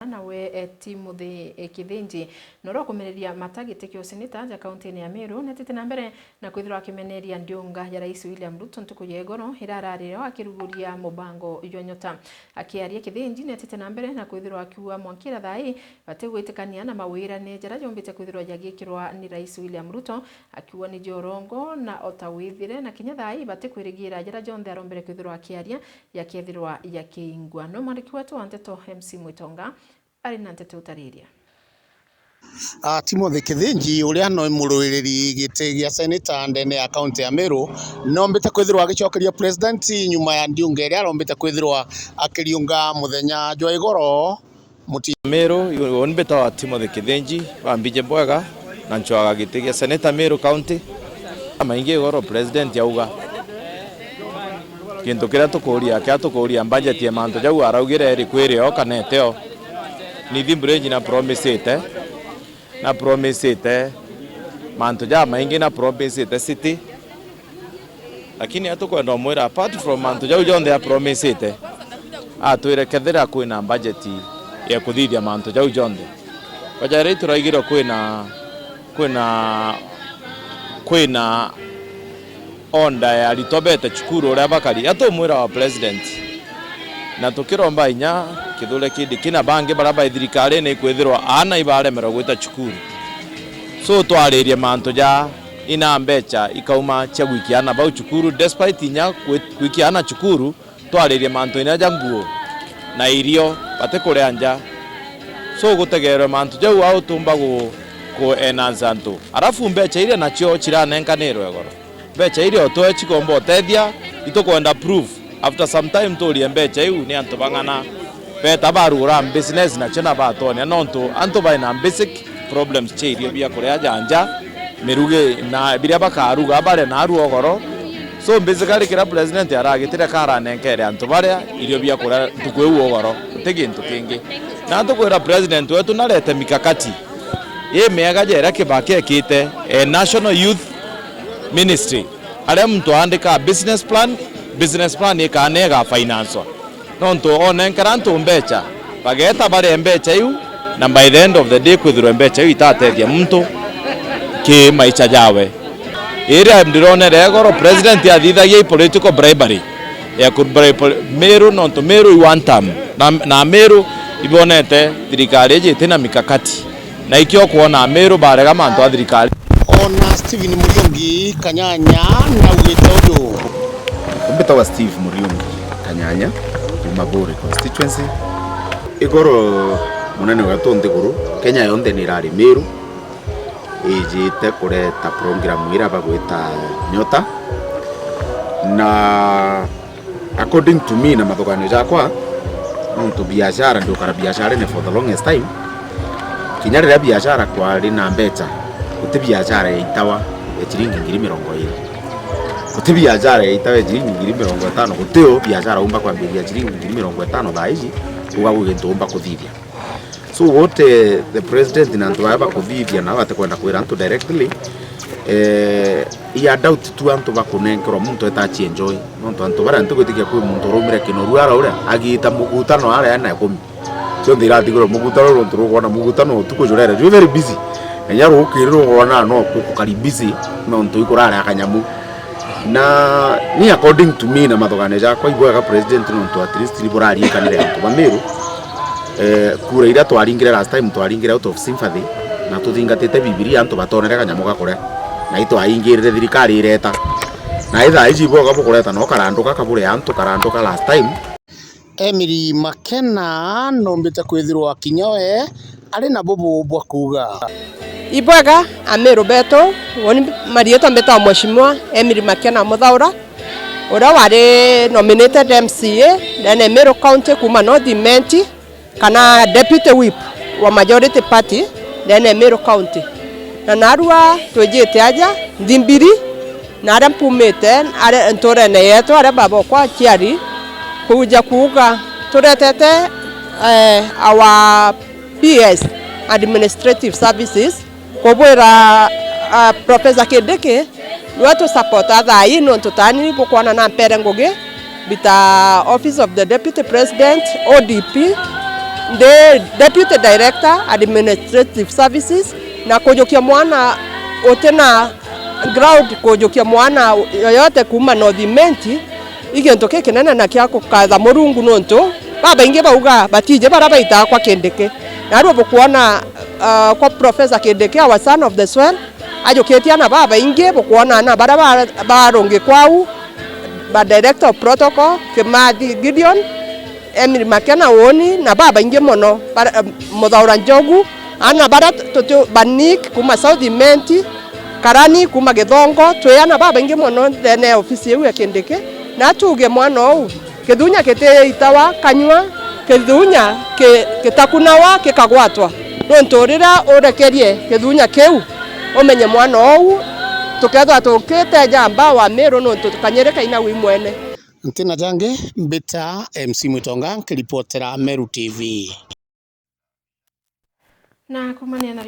nawe Timothy Kithinji noro kumereria matagite kyo seneta ja county ya Meru netete na mbere na kwithira akimeneria ndiunga ya rais William Ruto ntuku yegoro irarariro akiruguria mubango yonyota akiaria Kithinji netete na mbere na kwithira akiwa mwankira thai bategwitikania na mawira ne jara jombite kwithira yagikirwa ni rais William Ruto akiwa ni jorongo na otawithire na kinya thai batekwirigira jara jonde arombere kwithira akiaria yakethirwa yakiingwa no mwandiki wetu Anteto MC Mwitonga ari na Nteto utariria Timothy Kithinji uria no muruiriri gite gia senator ndene ya county ya Meru nombete kwithirwa agicokeria president nyuma ya ndiunga iria rombete kwithirwa akiriunga muthenya jwa igoro muti Meru onbeta wa Timothy Kithinji wambije bwega na nchwaga gite gia senator Meru county amaingi igoro president yauga kintu kiria tukuria budget ya manto jau araugire ri kwirio kaneteo ni thimbrenji na promise ite manto ja maingi na promise ite city lakini atukwenda mwira apart from manto jau jonde ya promise ite atwire kethira kwina budget ya kuthithia manto jau jonde bajare turaigiro kwina onda ya litobete chukuru ria bakari atumwira wa president na tukiromba inya kithule kidi kina bange baraba thirikari ni kwithirwa ana ibaremera gwita chukuru so twaririe manto ja ina mbecha ikauma cha gwikiana bau chukuru despite inya gwikiana chukuru twaririe manto ina janguo na irio bate kuria nja so gutegerwe manto jau au tumba go enanzanto arafu mbecha ile nacho chiranenkanirwe goro becha ile otoe chikombo tethia itokwenda proof after some time to becha iu ni antu bangana beta barura business na chena batone nonto antu baina basic problems chirio bia kuria janja miruge na biria bakaruga bare na aru ogoro so basically kira president aragitire kara nenkere antu baria irio bia kuria tukweu ogoro tegintu kingi na antu kwera president wetu narete mikakati ye mega jera kibake kite national youth ministry ale mtu andika business plan ikanega finance nonto onenkaranto mbecha bageta bare mbecha yu na by the end of the day kwithirwe mbecha yu itatethia mtu ki maicha jawe ira mdirone regoro president athithagia political bribery ya kubribe Meru nonto Meru one term na Meru ibonete thirikari jite na mikakati na ikio kuona Meru barega mantu a thirikari ona Stephen Muriungi Kanyanya na ugitodo mbeta wa Steve Muriungi Kanyanya Magori constituency igoro munene wa tonde guru Kenya yonde ni rari Meru ejite kureta program ira bagwita nyota na according to me na mathogano jakwa nonto biashara ndio kara biashara ne for the longest time kinyari ya biashara kwa rina mbecha uti biashara ya itawa ya chiringi 20,000 uti biashara ya itawa ya chiringi 50,000 uteo biashara umba kwa mbili ya chiringi 50,000 thaizi ugagugento umba kuthithia so what the president na antu aba kuthithia na bate kwenda kwira antu directly ya doubt tu antu bakunenkero muntu etachi enjoy muntu antu bara antu gutikia kwi muntu rumire kinoru ara ura agita mugutano ara yana 10 so ndira tigoro mugutano rontu rugona mugutano tukujurera you very busy enyaro ukiriro gona no kukari busy no ntu ikurara akanyamu na ni according to me na mathogane jakwa igwaga president no ntu at least liborari kanire ntu bameru kura ira twaringire last time twaringire out of sympathy na tuthingatite bibilia antu batonere kanyamu gakore na ito aingirire thirikari ireta na itha ijibo gabukureta no karanduka kabure antu karanduka last time Emily Makena nombete kwithirwa kinyoe ari na bobo bwa kuga ibwaga Ameru beto woni marieto mbeta mheshimiwa Emily Makena Muthaura ora wari nominated MCA then Meru County kuma North Imenti kana deputy whip wa majority party then Meru County na narua twejete aja ndimbiri na ara mpumete ara ntore ne yeto ara babo kwa chiari kuja kuuga turetete our PS administrative services kobwera Professor Kideke wetu support other ino tutani bukwana na mpere ngoge bita office of the deputy president ODP the Deputy Director Administrative Services na kujukia mwana otena ground kujukia mwana yoyote kuma Northimenti igento kekenana na kyako kaza murungu nonto baba inge bauga batije baraba ita kwa Kindiki na ro bokuona kwa Professor Kindiki our son of the soil ajoketia na baba inge bokuona na baraba baronge kwau ba Director of Protocol Kimadi Gideon Emily Makena woni na baba inge mono Muthaura Njogu ana bara toto banik kuma Southimenti Karani kuma Githongo tweyana baba inge mono thene ofisi yewe Kindiki na tuge mwana ou kithunya kete itawa kanywa kithunya kitakunawa kikagwatwa nontorira urekerie kithunya keu umenye mwana ou tukethwa tukite jamba wa Meru nonto tukanyereka ina wi mwene Ntina jange mbita MC Mwitonga nkiripotera Meru TV na kumania na